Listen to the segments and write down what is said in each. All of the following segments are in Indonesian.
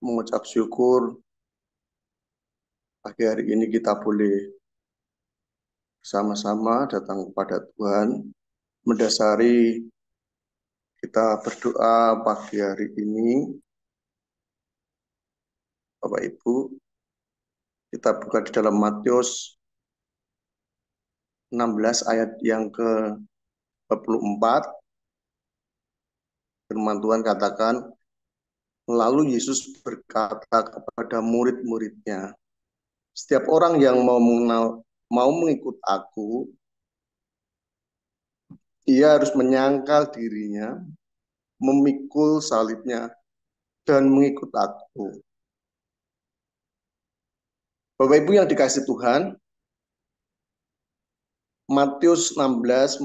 mengucap syukur pagi hari ini kita boleh bersama-sama datang kepada Tuhan, mendasari kita berdoa pagi hari ini. Bapak Ibu, kita buka di dalam Matius 16 ayat yang ke-24. Firman Tuhan katakan, lalu Yesus berkata kepada murid-muridnya, setiap orang yang mau mengikut aku, ia harus menyangkal dirinya, memikul salibnya, dan mengikut aku. Bapak Ibu yang dikasih Tuhan, Matius 16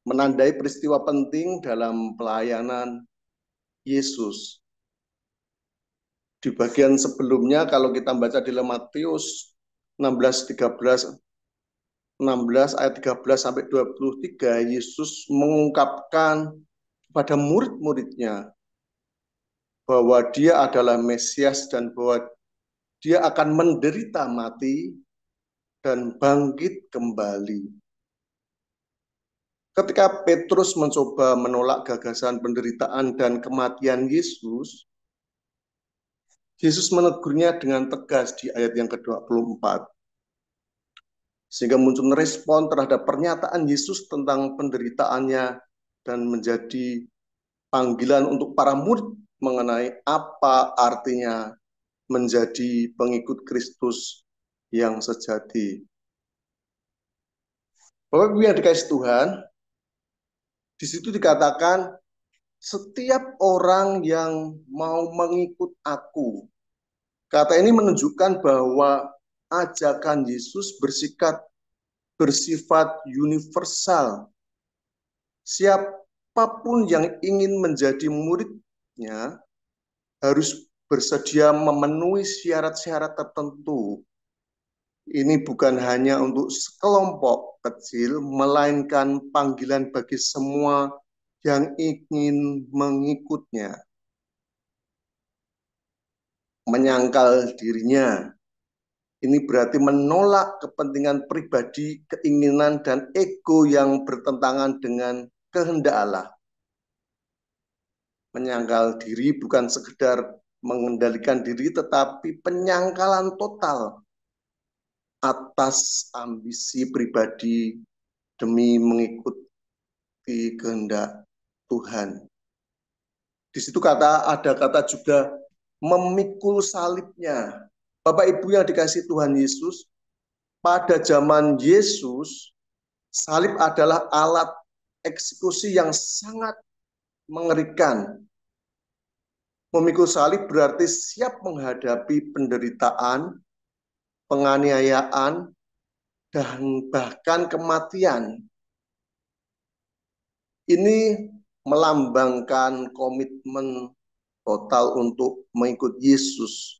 menandai peristiwa penting dalam pelayanan Yesus. Di bagian sebelumnya kalau kita baca di dalam Matius 16 ayat 13 sampai 23, Yesus mengungkapkan kepada murid-muridnya bahwa dia adalah Mesias dan bahwa dia akan menderita mati dan bangkit kembali. Ketika Petrus mencoba menolak gagasan penderitaan dan kematian Yesus, Yesus menegurnya dengan tegas di ayat yang ke-24. Sehingga muncul respon terhadap pernyataan Yesus tentang penderitaannya dan menjadi panggilan untuk para murid mengenai apa artinya menjadi pengikut Kristus yang sejati. Bapak Ibu yang dikasihi Tuhan, di situ dikatakan setiap orang yang mau mengikut aku. Kata ini menunjukkan bahwa ajakan Yesus bersifat universal. Siapapun yang ingin menjadi muridnya harus bersedia memenuhi syarat-syarat tertentu. Ini bukan hanya untuk sekelompok kecil, melainkan panggilan bagi semua yang ingin mengikutnya. Menyangkal dirinya, ini berarti menolak kepentingan pribadi, keinginan, dan ego yang bertentangan dengan kehendak Allah. Menyangkal diri bukan sekedar mengendalikan diri, tetapi penyangkalan total atas ambisi pribadi demi mengikuti kehendak Tuhan. Di situ ada kata juga memikul salibnya. Bapak Ibu yang dikasihi Tuhan Yesus, pada zaman Yesus, salib adalah alat eksekusi yang sangat mengerikan. Memikul salib berarti siap menghadapi penderitaan, penganiayaan, dan bahkan kematian. Ini melambangkan komitmen total untuk mengikut Yesus,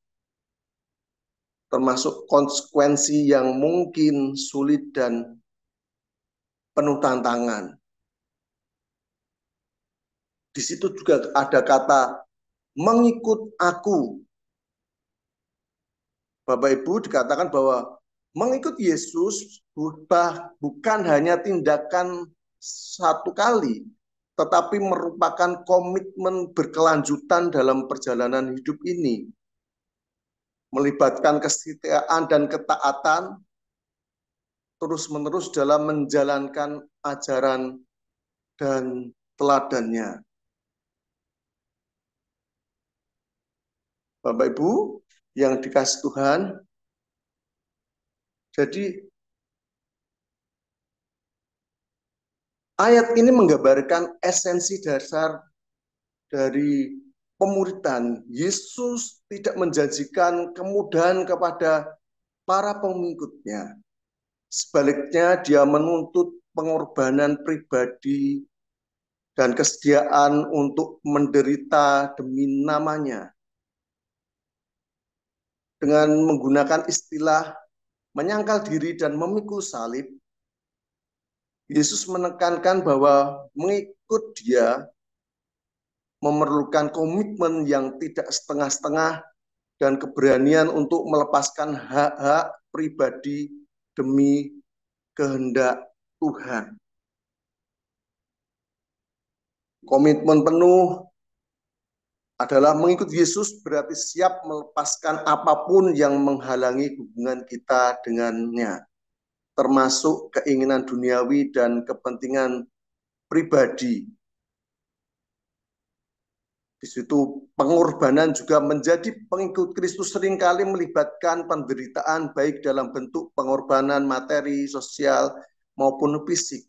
termasuk konsekuensi yang mungkin sulit dan penuh tantangan. Di situ juga ada kata mengikut aku. Bapak Ibu, dikatakan bahwa mengikut Yesus bukan hanya tindakan satu kali, tetapi merupakan komitmen berkelanjutan dalam perjalanan hidup ini. Melibatkan kesetiaan dan ketaatan terus-menerus dalam menjalankan ajaran dan teladannya. Bapak Ibu yang dikasihi Tuhan, jadi ayat ini menggambarkan esensi dasar dari pemuridan. Yesus tidak menjanjikan kemudahan kepada para pengikutnya. Sebaliknya, dia menuntut pengorbanan pribadi dan kesediaan untuk menderita demi namanya. Dengan menggunakan istilah menyangkal diri dan memikul salib, Yesus menekankan bahwa mengikut dia memerlukan komitmen yang tidak setengah-setengah dan keberanian untuk melepaskan hak-hak pribadi demi kehendak Tuhan. Komitmen penuh adalah mengikut Yesus berarti siap melepaskan apapun yang menghalangi hubungan kita dengannya, termasuk keinginan duniawi dan kepentingan pribadi. Di situ pengorbanan juga menjadi pengikut Kristus seringkali melibatkan penderitaan baik dalam bentuk pengorbanan materi, sosial, maupun fisik.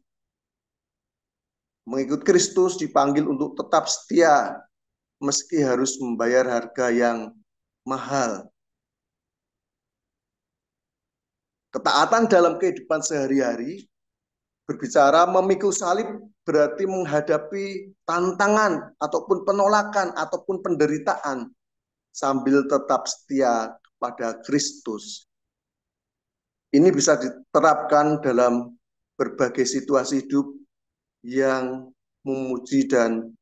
Mengikut Kristus dipanggil untuk tetap setia meski harus membayar harga yang mahal. Ketaatan dalam kehidupan sehari-hari berbicara memikul salib berarti menghadapi tantangan ataupun penolakan ataupun penderitaan sambil tetap setia kepada Kristus. Ini bisa diterapkan dalam berbagai situasi hidup yang memuji dan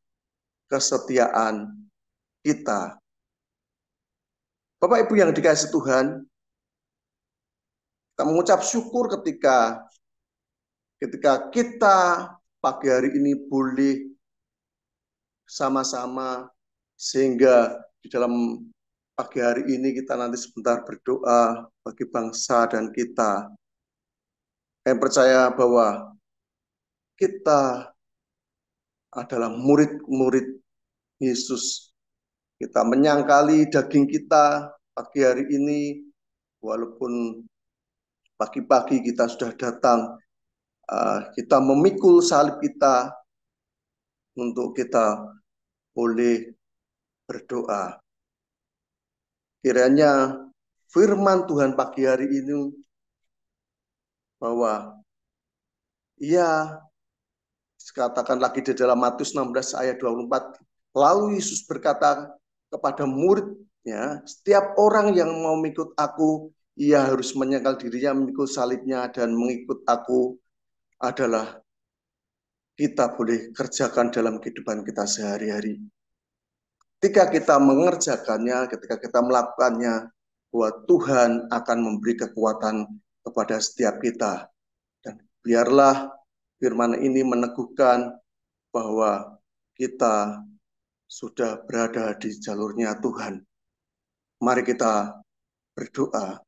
kesetiaan kita. Bapak Ibu yang dikasihi Tuhan, kita mengucap syukur ketika kita pagi hari ini boleh sama-sama, sehingga di dalam pagi hari ini kita nanti sebentar berdoa bagi bangsa dan kita. Saya percaya bahwa kita adalah murid-murid Yesus. Kita menyangkali daging kita pagi hari ini, walaupun pagi-pagi kita sudah datang, kita memikul salib kita untuk kita boleh berdoa. Kiranya firman Tuhan pagi hari ini bahwa ia dikatakan lagi di dalam Matius 16 ayat 24, lalu Yesus berkata kepada muridnya, setiap orang yang mau mengikut aku, ia harus menyangkal dirinya, memikul salibnya, dan mengikut aku adalah kita boleh kerjakan dalam kehidupan kita sehari-hari. Ketika kita mengerjakannya, ketika kita melakukannya, bahwa Tuhan akan memberi kekuatan kepada setiap kita. Dan biarlah firman ini meneguhkan bahwa kita sudah berada di jalurnya Tuhan. Mari kita berdoa.